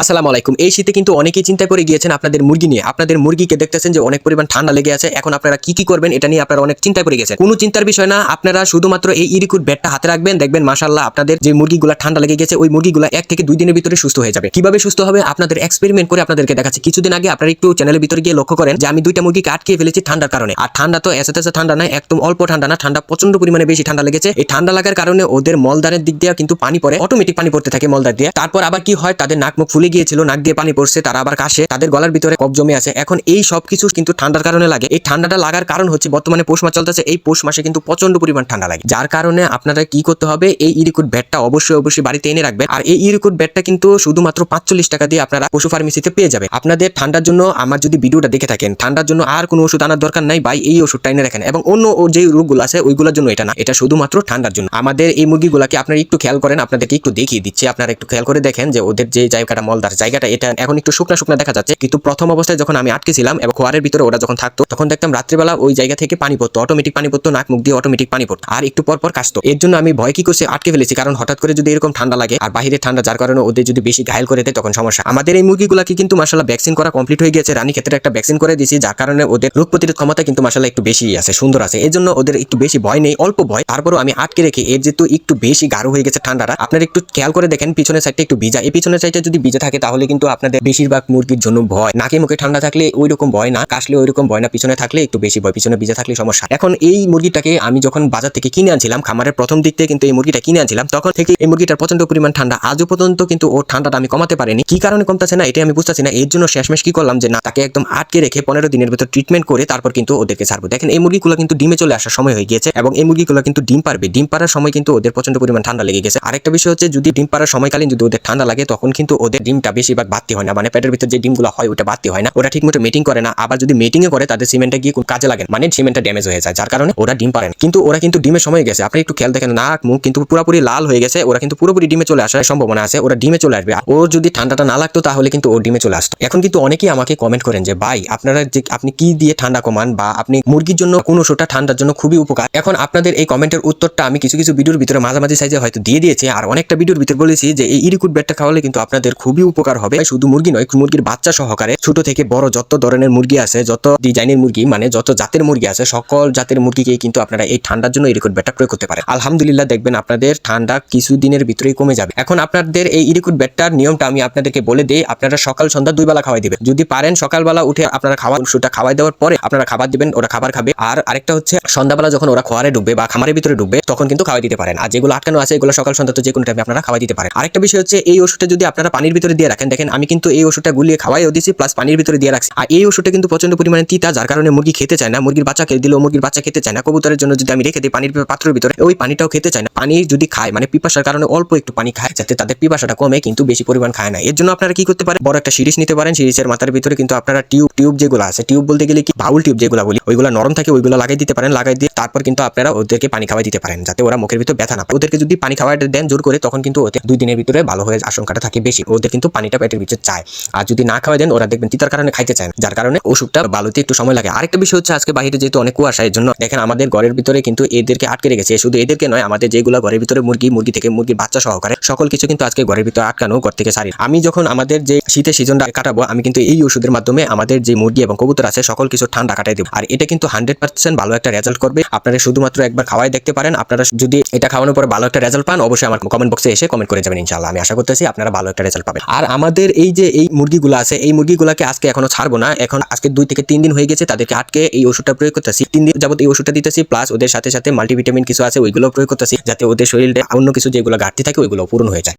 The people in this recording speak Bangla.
আসসালামু আলাইকুম। এই শীতে কিন্তু অনেকেই চিন্তা করে গিয়েছেন আপনাদের মুরগি নিয়ে। আপনাদের মুরগিকে দেখতেছেন যে অনেক পরিমাণ ঠান্ডা লেগে আছে। এখন আপনারা কি করবেন এটা নিয়ে আপনারা অনেক চিন্তায় পড়ে গেছেন। কোনো চিন্তার বিষয় না। আপনারা শুধুমাত্র এই ইরিকুট ব্যাটটা হাতে রাখবেন। দেখবেন মাশাআল্লাহ আপনাদের যে মুরগিগুলা ঠান্ডা লেগে গেছে ওই মুরগিগুলা 1 থেকে 2 দিনের ভিতরে সুস্থ হয়ে যাবে। কিভাবে সুস্থ হবে আপনাদের এক্সপেরিমেন্ট করে আপনাদেরকে দেখাচ্ছি। কিছুদিন আগে আপনারা একটু চ্যানেলের ভিতরে গিয়ে লক্ষ্য করেন যে আমি 2টা মুরগিকে আটকে ফেলেছি ঠান্ডার কারণে। আর ঠান্ডা তো এসে ঠান্ডা না, একদম অল্প ঠান্ডা না, ঠান্ডা প্রচন্ড পরিমাণে বেশি ঠান্ডা লেগেছে। এই ঠান্ডা লাগার কারণে ওদের মলদারের দিক দিয়ে কিন্তু পানি পড়ে, অটোমেটিক পানি পড়তে থাকে মলদার দিয়ে। তারপর আবার কি হয়, তাদের নাক মুখ ফুলে গিয়েছিল, নাক দিয়ে পানি পড়ছে, তারা আবার কাশে, তাদের গলার ভিতরে কফ জমে আছে। এখন এই সব কিছু কিন্তু ঠান্ডার কারণে লাগে। এই ঠান্ডাটা লাগার কারণ হচ্ছে বর্তমানে পৌষ মাস চলতেছে, এই পৌষ মাসে কিন্তু প্রচন্ড পরিমাণ ঠান্ডা লাগে। যার কারণে আপনারা কি করতে হবে, এই ইরিকুট ব্যাটটা অবশ্যই বাড়িতে এনে রাখবেন। আর এই ইরিকুট ব্যাটটা কিন্তু শুধুমাত্র 45 টাকা দিয়ে আপনারা পশু ফার্মেসিতে পেয়ে যাবেন। আপনাদের ঠান্ডার জন্য আমার যদি ভিডিওটা দেখে থাকেন, ঠান্ডার জন্য আর কোনো ওষুধ আনার দরকার নাই ভাই, এই ওষুধটা এনে রাখেন। এবং অন্য যে রোগগুলো আছে ওইগুলোর জন্য এটা না, এটা শুধুমাত্র ঠান্ডার জন্য। আমাদের এই মুরগিগুলাকে আপনারা একটু খেয়াল করেন, আপনাদেরকে একটু দেখিয়ে দিচ্ছি। আপনারা একটু খেয়াল করে দেখেন যে ওদের যে জায়গাটা মলদার জায়গাটা, এটা এখন একটু শুকনা দেখা যাচ্ছে, কিন্তু প্রথম অবস্থায় যখন আমি আটকেছিলাম এবং খোয়ারের ভিতরে ওরা যখন থাকতো তখন দেখতাম রাত্রিবেলা ওই জায়গা থেকে পানি পড়তো, অটোমেটিক পানি পড়তো, নাক মুখ দিয়ে অটোমেটিক পানি পড়তো, আর একটু পর কাশতো। এর জন্য আমি ভয় কি করছি, আটকে ফেলেছি। কারণ হঠাৎ করে যদি এরকম ঠান্ডা লাগে আর বাহিরে ঠান্ডা, যার কারণে ওদের যদি বেশি ঘায়ল করে দেয় তখন সমস্যা। আমাদের এই মুরগিগুলাকে কিন্তু মাশাআল্লাহ ভ্যাকসিন করা কমপ্লিট হয়ে গেছে। রানী ক্ষেত্রে একটা ভ্যাকসিন করে দিয়েছি, যার কারণে ওদের রোগ প্রতিরোধ ক্ষমতা কিন্তু মাশাআল্লাহ একটু বেশি আছে, সুন্দর আছে। এর জন্য ওদের একটু বেশি ভয় নেই, অল্প ভয়। তারপরও আমি আটকে রেখে, এর যেহেতু একটু বেশি গাঢ় হয়ে গেছে ঠান্ডাটা, আপনারা একটু খেয়াল করে দেখেন পিছনের সাইডটা একটু ভিজা। এই পিছনের সাইডটা যদি ভিজা থাকে তাহলে কিন্তু আপনাদের বেশিরভাগ মুরগির জন্য ভয়। নাকে মুখে ঠান্ডা থাকলে ওই রকম ভয় না, কাশলে ওই রকম ভয় না, পিছনে থাকলে একটু বেশি ভয়, পিছনে ভিজা থাকলে সমস্যা। এখন এই মুরগিটাকে আমি যখন বাজার থেকে কিনে আনছিলাম, খামারের প্রথম দিক থেকে কিন্তু এই মুরগিটা কিনে আনছিলাম, তখন থেকে এই মুরগিটার প্রচন্ড পরিমাণ ঠান্ডা। আজও পর্যন্ত কিন্তু ওর ঠান্ডাটা আমি কমাতে পারিনি। কি কারণে কমতেছে না এটা আমি বুঝতেছি না। এর জন্য শেষমেশ কি করলাম যে না, তাকে একদম আটকে রেখে 15 দিনের ভিতর ট্রিটমেন্ট করে তারপর কিন্তু ওদেরকে ছাড়বো। দেখেন এই মুরগিগুলো কিন্তু ডিমে চলে আসার সময় হয়ে গিয়েছে এবং এই মুরগিগুলো কিন্তু ডিম পারবে। ডিম পারার সময় কিন্তু ওদের প্রচন্ড পরিমাণ ঠান্ডা লেগে গেছে। আরেকটা বিষয় হচ্ছে, যদি ডিম পারার সময়কালীন যদি ওদের ঠান্ডা লাগে তখন কিন্তু ওদের ডিমটা বেশিরভাগ বাড়তি হয় না, মানে পেটের ভিতর যে ডিমগুলো হয় ওটা বাড়তি হয় না, ওরা ঠিকমতো মিটিং করে না। আবার যদি মিটিংয়ে করে তাদের সিমেন্টটা গিয়ে কাজে লাগে, মানে সিমেন্টটা ড্যামেজ হয়ে যায়, যার কারণে ওরা ডিম পারে না। কিন্তু ওরা কিন্তু ডিমের সময় গেছে, আপনি একটু খেয়াল দেখেন, নাক মুখ কিন্তু পুরোপুরি লাল হয়ে গেছে। ওরা কিন্তু পুরোপুরি ডিমে চলে আসার সম্ভাবনা আছে, ওরা ডিমে চলে আসবে। ওর যদি ঠান্ডাটা না লাগতো তাহলে কিন্তু ও ডিমে চলে আসতো। এখন কিন্তু অনেকেই আমাকে কমেন্ট করেন যে ভাই আপনারা যে আপনি কি দিয়ে ঠান্ডা কমান, বা আপনি মুরগির জন্য কোন ওষুধটা ঠান্ডার জন্য খুবই উপকার। এখন আপনাদের এই কমেন্টের উত্তরটা আমি কিছু ভিডিওর ভিতরে মাঝামাঝি সাইজে হয়তো দিয়ে দিয়েছি, আর অনেকটা ভিডিওর ভিতরে বলেছি যে এই ইরিকুট ব্যাটটা খাওয়ালে কিন্তু আপনাদের খুবই উপকার হবে। শুধু মুরগি নয়, মুরগির বাচ্চা সহকারে ছোট থেকে বড় যত ধরনের মুরগি আছে, যত ডিজাইনের মুরগি, মানে যত জাতের মুরগি আছে, সকল জাতের মুরগিকে কিন্তু আপনারা এই ঠান্ডার জন্য ইরিকুট ব্যাটটা প্রয়োগ করতে পারেন। আলহামদুলিল্লাহ দেখবেন আপনাদের ঠান্ডা কিছুদিনের ভিতরেই কমে যাবে। এখন আপনাদের এই ইরিকুট ব্যাটটার নিয়মটা আমি আপনাদেরকে বলে দেই। আপনারা সকাল সন্ধ্যা 2 বেলা খাওয়াই দিবেন। যদি পারেন সকালবেলা উঠে আপনারা ওষুধটা খাওয়াই দেওয়ার পরে আপনারা খাবার দিবেন, ওরা খাবার খাবে। আর আরেকটা হচ্ছে সন্ধ্যাবেলা যখন ওরা খোয়ারে ঢুকবে বা খামারের ভিতরে ঢুকবে তখন কিন্তু খাওয়াই দিতে পারেন। আর যেগুলো আটকানো আছে এগুলো সকাল সন্ধ্যা তো যে কোনো টাইমে আপনারা খাওয়াই দিতে পারেন। আরেকটা বিষয় হচ্ছে, এই ওষুধটা যদি আপনারা পানির ভিতরে দিয়ে রাখেন, দেখেন আমি কিন্তু এই ওষুধটা গুলিয়ে খাওয়াইও দিয়েছি প্লাস পানির ভিতরে দিয়ে রাখছি। আর এই ওষুধটা কিন্তু প্রচন্ড পরিমাণে তিতা, যার কারণে মুরগি খেতে চায় না। মুরগির বাচ্চা খেয়ে দিলেও মুরগির বাচ্চা খেতে চায় না। কবুতরের জন্য যদি আমি রেখে দিই পানির পাত্রের ভিতরে, ওই পানিটাও খেতে চায় না। পানি যদি খায় মানে পিপাসার কারণে অল্প একটু পানি খায় যাতে তাদের পিপাসাটা কমে, কিন্তু বেশি পরিমাণ খায় না। এর জন্য আপনারা কি করতে পারেন, বড় একটা সিরিজ নিতে পারেন। সিরিজের মাথার ভিতরে কিন্তু আপনারা টিউব যেগুলো আছে, টিউব বলতে গেলে কি বাউল টিউব যেগুলো বলি, ওইগুলো নরম থাকে, ওইগুলো লাগাই দিতে পারেন। লাগাই দিয়ে তারপর কিন্তু আপনারা ওদেরকে পানি খাওয়াই দিতে পারেন যাতে ওরা মুখের ভিতরে ব্যথা না পায়। ওদেরকে যদি পানি খাওয়াই দেন জোর করে, তখন কিন্তু ওদের 2 দিনের ভিতরে ভালো হয়ে আশঙ্কাটা থাকে বেশি। ওদের কিন্তু পানিটা পেটের ভিতরে চায়। আর যদি না খাওয়াই দেন, ওরা দেখবেন তিতার কারণে খাইতে চায় না, যার কারণে ওষুধটা ভালোতে একটু সময় লাগে। আরেকটা বিষয় হচ্ছে, আজকে বাইরে যেহেতু অনেক কুয়াশা, এর জন্য দেখেন আমাদের ঘরের ভিতরে কিন্তু এদেরকে আটকে রেখেছে। শুধু এদেরকে নয়, আমাদের যেগুলো ঘরের ভিতরে মুরগি থেকে মুরগির বাচ্চা সহকারে সকল কিছু কিন্তু আজকে ঘরের ভিতরে আটকানো, ঘর থেকে সারি। আমি যখন আমাদের যে শীতের সিজনটা কাটাবো, আমি কিন্তু এই ওষুধের মাধ্যমে আমাদের যে মুরগি এবং কবুতর আছে সকল কিছু ঠান্ডা কাটাই দেবো। আর এটা কিন্তু 100% ভালো একটা রেজাল্ট করবে। আপনারা শুধুমাত্র একবার খাওয়াই দেখতে পারেন। আপনারা যদি এটা খাওয়ানোর পরে ভালো একটা রেজাল্ট পান, অবশ্যই আমার কমেন্ট বক্সে এসে কমেন্ট করে যাবেন। ইনশাআল্লাহ আমি আশা করতেছি আপনারা ভালো একটা রেজাল্ট পাবেন। আর আমাদের এই যে এই মুরগিগুলো আছে, এই মুরগিগুলোকে আজকে এখনো ছাড়বো না। এখন আজকে 2 থেকে 3 দিন হয়ে গেছে তাদেরকে আটকে এই ওষুধটা প্রয়োগ করতেছি। 3 দিন যাবত এই ওষুধটা দিতেছি, প্লাস ওদের সাথে মাল্টিভিটামিন কিছু আছে ওইগুলো প্রয়োগ করতেছি, যাতে ওদের শরীরে অন্য কিছু যেগুলো ঘাটতি থাকে ওইগুলো পূরণ হয়ে যায়।